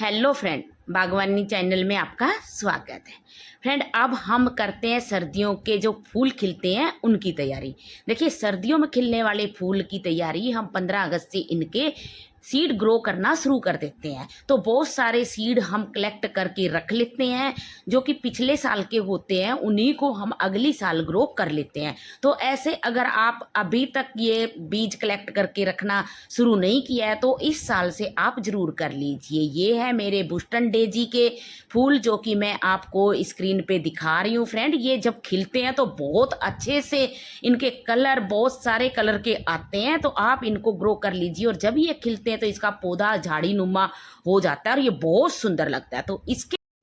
Hello friend, बागवानी channel में आपका स्वागत है। फ्रेंड, अब हम करते हैं सर्दियों के जो फूल खिलते हैं उनकी तैयारी। देखिए, सर्दियों में खिलने वाले फूल की तैयारी हम 15 अगस्त से इनके सीड ग्रो करना शुरू कर देते हैं। तो बहुत सारे सीड हम कलेक्ट करके रख लेते हैं जो कि पिछले साल के होते हैं, उन्हीं को हम अगली साल ग्रो कर लेते हैं। तो ऐसे अगर आप अभी तक ये बीज कलेक्ट करके रखना शुरू नहीं किया है तो इस साल से आप ज़रूर कर लीजिए। ये है मेरे बुस्टन डेजी के फूल जो कि मैं आपको स्क्रीन पे दिखा रही हूँ। फ्रेंड, ये जब खिलते हैं तो बहुत अच्छे से इनके कलर, बहुत सारे कलर के आते हैं। तो आप इनको ग्रो कर लीजिए और जब ये खिलते हैं तो इसका पौधा झाड़ी नुमा हो जाता है और ये बहुत सुंदर लगता है। तो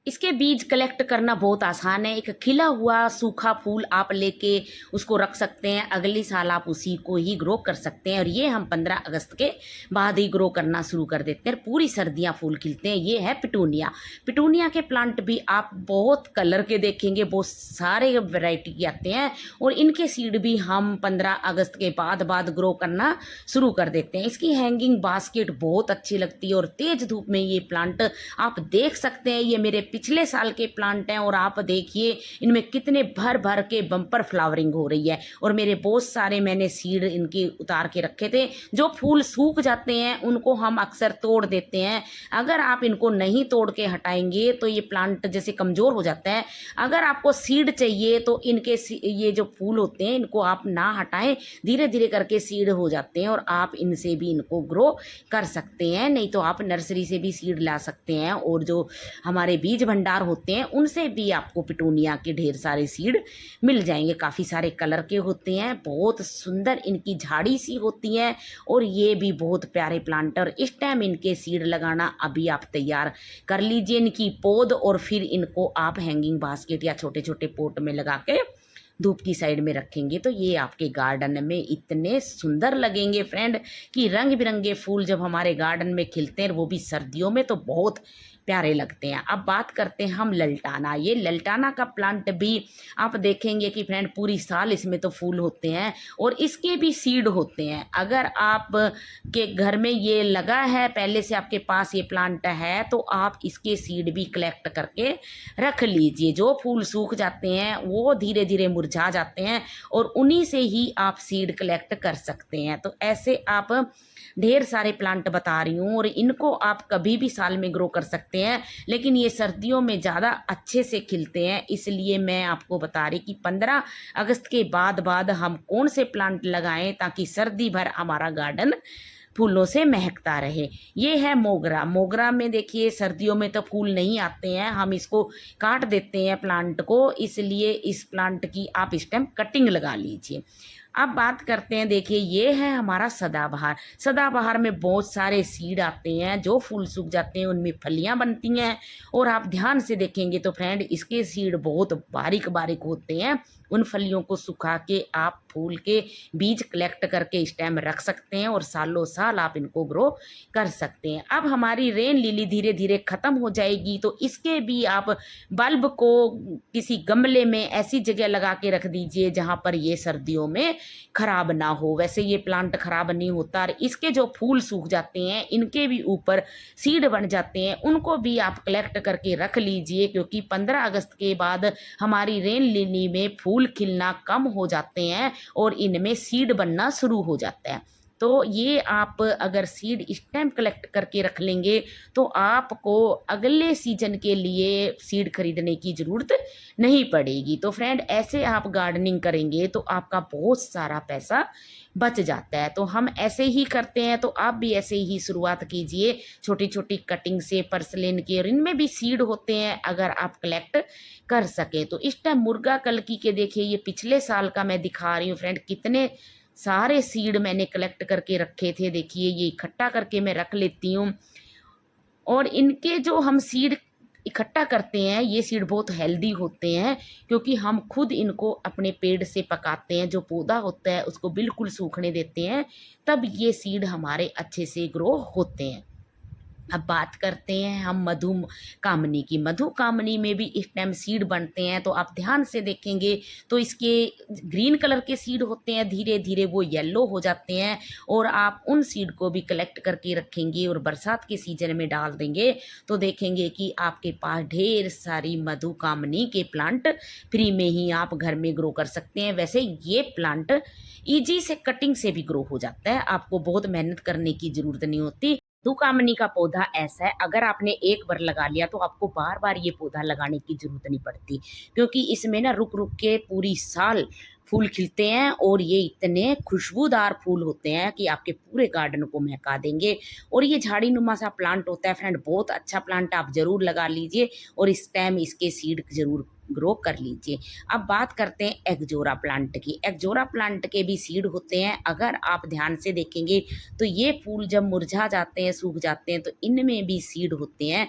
इसके बीज कलेक्ट करना बहुत आसान है। एक खिला हुआ सूखा फूल आप लेके उसको रख सकते हैं, अगली साल आप उसी को ही ग्रो कर सकते हैं। और ये हम 15 अगस्त के बाद ही ग्रो करना शुरू कर देते हैं। पूरी सर्दियां फूल खिलते हैं। ये है पिटूनिया। पिटूनिया के प्लांट भी आप बहुत कलर के देखेंगे, बहुत सारे वैरायटी के आते हैं और इनके सीड भी हम 15 अगस्त के बाद ग्रो करना शुरू कर देते हैं। इसकी हैंगिंग बास्केट बहुत अच्छी लगती है और तेज धूप में ये प्लांट आप देख सकते हैं। ये मेरे पिछले साल के प्लांट हैं और आप देखिए इनमें कितने भर भर के बम्पर फ्लावरिंग हो रही है। और मेरे बहुत सारे मैंने सीड इनके उतार के रखे थे। जो फूल सूख जाते हैं उनको हम अक्सर तोड़ देते हैं। अगर आप इनको नहीं तोड़ के हटाएंगे तो ये प्लांट जैसे कमज़ोर हो जाता है। अगर आपको सीड चाहिए तो इनके ये जो फूल होते हैं इनको आप ना हटाएं, धीरे धीरे करके सीड हो जाते हैं और आप इनसे भी इनको ग्रो कर सकते हैं। नहीं तो आप नर्सरी से भी सीड ला सकते हैं और जो हमारे बीज भंडार होते हैं उनसे भी आपको पिटूनिया के ढेर सारे सीड मिल जाएंगे। काफ़ी सारे कलर के होते हैं, बहुत सुंदर इनकी झाड़ी सी होती है और ये भी बहुत प्यारे प्लांटर। इस टाइम इनके सीड लगाना अभी आप तैयार कर लीजिए इनकी पौध और फिर इनको आप हैंगिंग बास्केट या छोटे छोटे पोट में लगा के धूप की साइड में रखेंगे तो ये आपके गार्डन में इतने सुंदर लगेंगे फ्रेंड कि रंग बिरंगे फूल जब हमारे गार्डन में खिलते हैं वो भी सर्दियों में तो बहुत प्यारे लगते हैं। अब बात करते हैं हम ललटाना। ये ललटाना का प्लांट भी आप देखेंगे कि फ्रेंड पूरी साल इसमें तो फूल होते हैं और इसके भी सीड होते हैं। अगर आप के घर में ये लगा है, पहले से आपके पास ये प्लांट है, तो आप इसके सीड भी कलेक्ट करके रख लीजिए। जो फूल सूख जाते हैं वो धीरे धीरे मुरझा जाते हैं और उन्हीं से ही आप सीड कलेक्ट कर सकते हैं। तो ऐसे आप ढेर सारे प्लांट बता रही हूँ और इनको आप कभी भी साल में ग्रो कर सकते हैं, लेकिन ये सर्दियों में ज़्यादा अच्छे से खिलते हैं। इसलिए मैं आपको बता रही कि 15 अगस्त के बाद हम कौन से प्लांट लगाएं ताकि सर्दी भर हमारा गार्डन फूलों से महकता रहे। ये है मोगरा। मोगरा में देखिए सर्दियों में तो फूल नहीं आते हैं, हम इसको काट देते हैं प्लांट को, इसलिए इस प्लांट की आप इस टाइम कटिंग लगा लीजिए। अब बात करते हैं, देखिए ये है हमारा सदाबहार। सदाबहार में बहुत सारे सीड आते हैं, जो फूल सूख जाते हैं उनमें फलियां बनती हैं और आप ध्यान से देखेंगे तो फ्रेंड इसके सीड बहुत बारीक बारीक होते हैं। उन फलियों को सुखा के आप फूल के बीज कलेक्ट करके इस टाइम रख सकते हैं और सालों साल आप इनको ग्रो कर सकते हैं। अब हमारी रेन लिली धीरे धीरे ख़त्म हो जाएगी तो इसके भी आप बल्ब को किसी गमले में ऐसी जगह लगा के रख दीजिए जहाँ पर ये सर्दियों में ख़राब ना हो। वैसे ये प्लांट ख़राब नहीं होता और इसके जो फूल सूख जाते हैं इनके भी ऊपर सीड बन जाते हैं, उनको भी आप कलेक्ट करके रख लीजिए क्योंकि 15 अगस्त के बाद हमारी रेन लिली में फूल खिलना कम हो जाते हैं और इनमें सीड बनना शुरू हो जाता है। तो ये आप अगर सीड इस टाइम कलेक्ट करके रख लेंगे तो आपको अगले सीजन के लिए सीड खरीदने की ज़रूरत नहीं पड़ेगी। तो फ्रेंड ऐसे आप गार्डनिंग करेंगे तो आपका बहुत सारा पैसा बच जाता है। तो हम ऐसे ही करते हैं, तो आप भी ऐसे ही शुरुआत कीजिए छोटी छोटी कटिंग से, पर्सलिन की, और इनमें भी सीड होते हैं अगर आप कलेक्ट कर सकें। तो इस टाइम मुर्गा कलकी के देखिए ये पिछले साल का मैं दिखा रही हूँ फ्रेंड, कितने सारे सीड मैंने कलेक्ट करके रखे थे। देखिए ये इकट्ठा करके मैं रख लेती हूँ और इनके जो हम सीड इकट्ठा करते हैं ये सीड बहुत हेल्दी होते हैं क्योंकि हम खुद इनको अपने पेड़ से पकाते हैं। जो पौधा होता है उसको बिल्कुल सूखने देते हैं, तब ये सीड हमारे अच्छे से ग्रो होते हैं। अब बात करते हैं हम मधु कामनी की। मधु कामनी में भी इस टाइम सीड बनते हैं, तो आप ध्यान से देखेंगे तो इसके ग्रीन कलर के सीड होते हैं, धीरे धीरे वो येलो हो जाते हैं। और आप उन सीड को भी कलेक्ट करके रखेंगे और बरसात के सीजन में डाल देंगे तो देखेंगे कि आपके पास ढेर सारी मधु कामनी के प्लांट फ्री में ही आप घर में ग्रो कर सकते हैं। वैसे ये प्लांट ईजी से कटिंग से भी ग्रो हो जाता है, आपको बहुत मेहनत करने की ज़रूरत नहीं होती। मधुकामनी का पौधा ऐसा है, अगर आपने एक बार लगा लिया तो आपको बार बार ये पौधा लगाने की ज़रूरत नहीं पड़ती, क्योंकि इसमें ना रुक रुक के पूरी साल फूल खिलते हैं और ये इतने खुशबूदार फूल होते हैं कि आपके पूरे गार्डन को महका देंगे। और ये झाड़ी नुमा सा प्लांट होता है फ्रेंड, बहुत अच्छा प्लांट, आप ज़रूर लगा लीजिए और इस टाइम इसके सीड ज़रूर ग्रो कर लीजिए। अब बात करते हैं एगजोरा प्लांट की। एगजोरा प्लांट के भी सीड होते हैं, अगर आप ध्यान से देखेंगे तो ये फूल जब मुरझा जाते हैं, सूख जाते हैं, तो इनमें भी सीड होते हैं।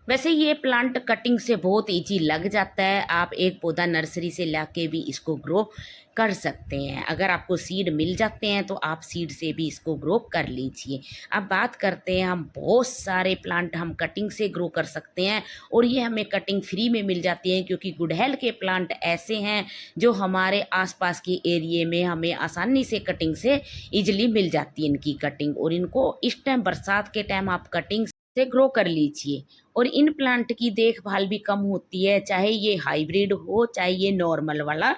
वैसे ये प्लांट कटिंग से बहुत इजी लग जाता है, आप एक पौधा नर्सरी से लाके भी इसको ग्रो कर सकते हैं। अगर आपको सीड मिल जाते हैं तो आप सीड से भी इसको ग्रो कर लीजिए। अब बात करते हैं हम, बहुत सारे प्लांट हम कटिंग से ग्रो कर सकते हैं और ये हमें कटिंग फ्री में मिल जाती है, क्योंकि गुड़हल के प्लांट ऐसे हैं जो हमारे आसपास के एरिए में हमें आसानी से कटिंग से ईजिली मिल जाती है इनकी कटिंग। और इनको इस टाइम बरसात के टाइम आप कटिंग से ग्रो कर लीजिए। और इन प्लांट की देखभाल भी कम होती है, चाहे ये हाइब्रिड हो चाहे ये नॉर्मल वाला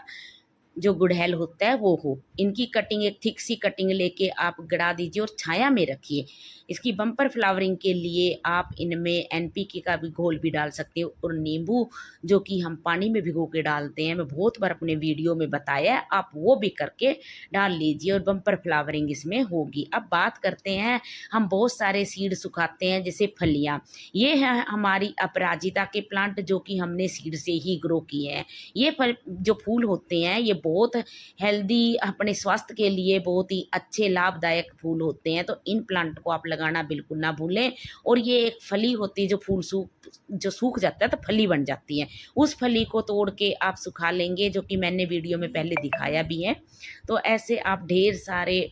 जो गुड़हल होता है वो हो। इनकी कटिंग एक थिक सी कटिंग लेके आप गड़ा दीजिए और छाया में रखिए। इसकी बम्पर फ्लावरिंग के लिए आप इनमें एनपीके का भी घोल भी डाल सकते हो और नींबू जो कि हम पानी में भिगो के डालते हैं, मैं बहुत बार अपने वीडियो में बताया है, आप वो भी करके डाल लीजिए और बम्पर फ्लावरिंग इसमें होगी। अब बात करते हैं, हम बहुत सारे सीड सुखाते हैं जैसे फलियाँ, ये है हमारी अपराजिता के प्लांट जो कि हमने सीड से ही ग्रो किए हैं। ये फल जो फूल होते हैं ये बहुत हेल्दी, अपने स्वास्थ्य के लिए बहुत ही अच्छे लाभदायक फूल होते हैं, तो इन प्लांट को आप लगाना बिल्कुल ना भूलें। और ये एक फली होती है, जो फूल सूख जाता है तो फली बन जाती है, उस फली को तोड़ के आप सुखा लेंगे, जो कि मैंने वीडियो में पहले दिखाया भी है। तो ऐसे आप ढेर सारे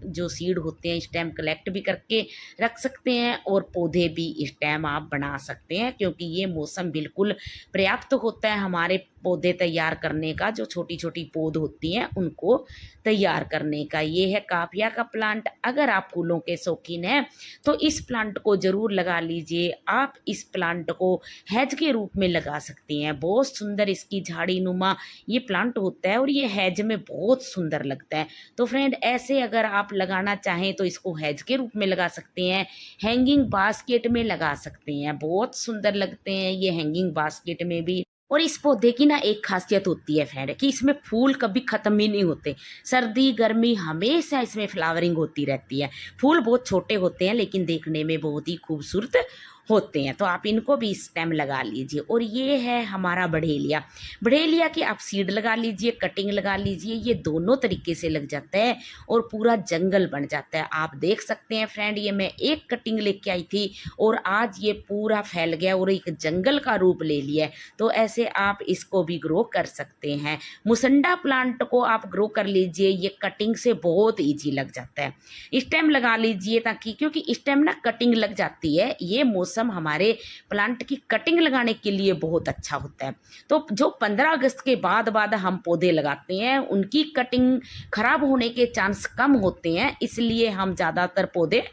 जो सीड होते हैं इस टाइम कलेक्ट भी करके रख सकते हैं और पौधे भी इस टाइम आप बना सकते हैं, क्योंकि ये मौसम बिल्कुल पर्याप्त होता है हमारे पौधे तैयार करने का, जो छोटी छोटी पौध होती हैं उनको तैयार करने का। ये है काफिया का प्लांट, अगर आप फूलों के शौकीन हैं तो इस प्लांट को ज़रूर लगा लीजिए। आप इस प्लांट को हैज के रूप में लगा सकते हैं, बहुत सुंदर इसकी झाड़ी नुमा ये प्लांट होता है और ये हैज में बहुत सुंदर लगता है। तो फ्रेंड ऐसे अगर आप लगाना चाहें तो इसको हैज के रूप में लगा सकते हैं, हैंगिंग बास्केट में लगा सकते हैं, बहुत सुंदर लगते हैं ये हैंगिंग बास्केट में भी। और इस पौधे की ना एक खासियत होती है फ्रेंड कि इसमें फूल कभी ख़त्म ही नहीं होते, सर्दी गर्मी हमेशा इसमें फ्लावरिंग होती रहती है। फूल बहुत छोटे होते हैं लेकिन देखने में बहुत ही खूबसूरत होते हैं, तो आप इनको भी इस टाइम लगा लीजिए। और ये है हमारा बढ़ेलिया, बढ़ेलिया के आप सीड लगा लीजिए, कटिंग लगा लीजिए, ये दोनों तरीके से लग जाता है और पूरा जंगल बन जाता है। आप देख सकते हैं फ्रेंड, ये मैं एक कटिंग लेके आई थी और आज ये पूरा फैल गया और एक जंगल का रूप ले लिया है। तो ऐसे आप इसको भी ग्रो कर सकते हैं। मुसंडा प्लांट को आप ग्रो कर लीजिए, ये कटिंग से बहुत ईजी लग जाता है, इस टाइम लगा लीजिए, ताकि क्योंकि इस टाइम ना कटिंग लग जाती है, ये मौसम हमारे प्लांट की कटिंग लगाने के लिए बहुत अच्छा होता है। तो जो 15 अगस्त के बाद हम पौधे लगाते हैं उनकी कटिंग खराब होने के चांस कम होते हैं, इसलिए हम ज़्यादातर पौधे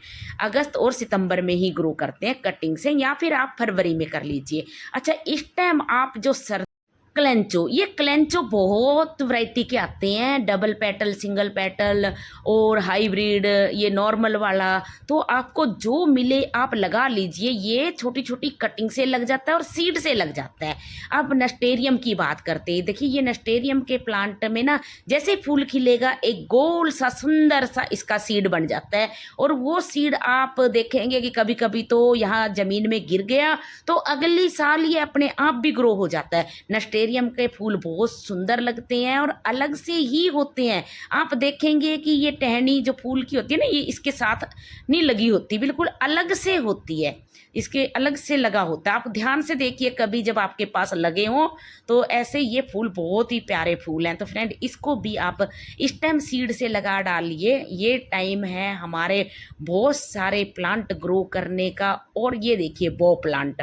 अगस्त और सितंबर में ही ग्रो करते हैं कटिंग से, या फिर आप फरवरी में कर लीजिए। अच्छा, इस टाइम आप जो क्लेंचो, ये क्लेंचो बहुत वैरायटी के आते हैं, डबल पेटल, सिंगल पेटल और हाइब्रिड, ये नॉर्मल वाला, तो आपको जो मिले आप लगा लीजिए। ये छोटी छोटी कटिंग से लग जाता है और सीड से लग जाता है। अब नस्टेरियम की बात करते हैं, देखिए ये नस्टेरियम के प्लांट में ना जैसे फूल खिलेगा एक गोल सा सुंदर सा इसका सीड बन जाता है, और वो सीड आप देखेंगे कि कभी कभी तो यहाँ ज़मीन में गिर गया तो अगली साल ये अपने आप भी ग्रो हो जाता है। नस्टेरियम एंथेरियम के फूल बहुत सुंदर लगते हैं और अलग से ही होते हैं। आप देखेंगे कि ये टहनी जो फूल की होती है ना, ये इसके साथ नहीं लगी होती, बिल्कुल अलग से होती है, इसके अलग से लगा होता है। आप ध्यान से देखिए कभी जब आपके पास लगे हों तो ऐसे ये फूल बहुत ही प्यारे फूल हैं। तो फ्रेंड इसको भी आप स्टेम सीड से लगा डालिए। ये टाइम है हमारे बहुत सारे प्लांट ग्रो करने का। और ये देखिए बो प्लांट,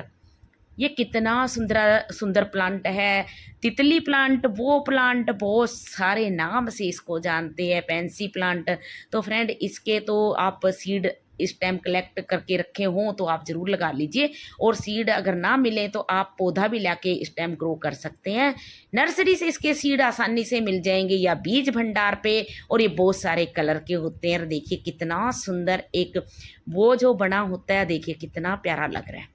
ये कितना सुंदर सुंदर प्लांट है। तितली प्लांट, वो प्लांट, बहुत सारे नाम से इसको जानते हैं, पेंसी प्लांट। तो फ्रेंड इसके तो आप सीड स्टेम कलेक्ट करके रखे हों तो आप ज़रूर लगा लीजिए। और सीड अगर ना मिले तो आप पौधा भी लाके स्टेम ग्रो कर सकते हैं। नर्सरी से इसके सीड आसानी से मिल जाएंगे या बीज भंडार पे। और ये बहुत सारे कलर के होते हैं। देखिए कितना सुंदर एक वो जो बना होता है, देखिए कितना प्यारा लग रहा है।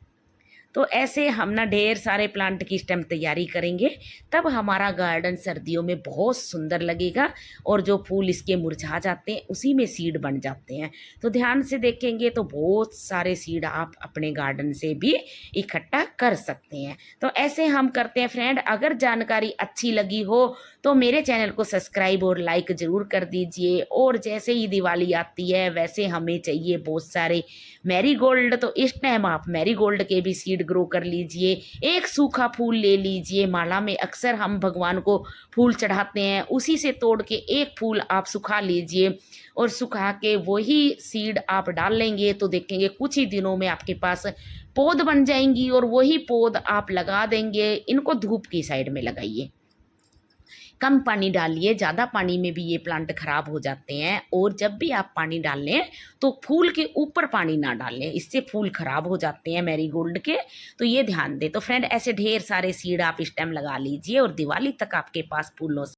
तो ऐसे हम ना ढेर सारे प्लांट की स्टेम तैयारी करेंगे, तब हमारा गार्डन सर्दियों में बहुत सुंदर लगेगा। और जो फूल इसके मुरझा जाते हैं उसी में सीड बन जाते हैं। तो ध्यान से देखेंगे तो बहुत सारे सीड आप अपने गार्डन से भी इकट्ठा कर सकते हैं। तो ऐसे हम करते हैं फ्रेंड। अगर जानकारी अच्छी लगी हो तो मेरे चैनल को सब्सक्राइब और लाइक ज़रूर कर दीजिए। और जैसे ही दिवाली आती है वैसे हमें चाहिए बहुत सारे मैरीगोल्ड, तो इस टाइम आप मैरीगोल्ड के भी सीड ग्रो कर लीजिए। एक सूखा फूल ले लीजिए, माला में अक्सर हम भगवान को फूल चढ़ाते हैं, उसी से तोड़ के एक फूल आप सुखा लीजिए। और सुखा के वही सीड आप डाल लेंगे तो देखेंगे कुछ ही दिनों में आपके पास पौध बन जाएंगी। और वही पौध आप लगा देंगे। इनको धूप की साइड में लगाइए, कम पानी डालिए, ज़्यादा पानी में भी ये प्लांट खराब हो जाते हैं। और जब भी आप पानी डालें तो फूल के ऊपर पानी ना डालें, इससे फूल खराब हो जाते हैं मैरीगोल्ड के। तो ये ध्यान दें। तो फ्रेंड ऐसे ढेर सारे सीड आप इस टाइम लगा लीजिए और दिवाली तक आपके पास फूलों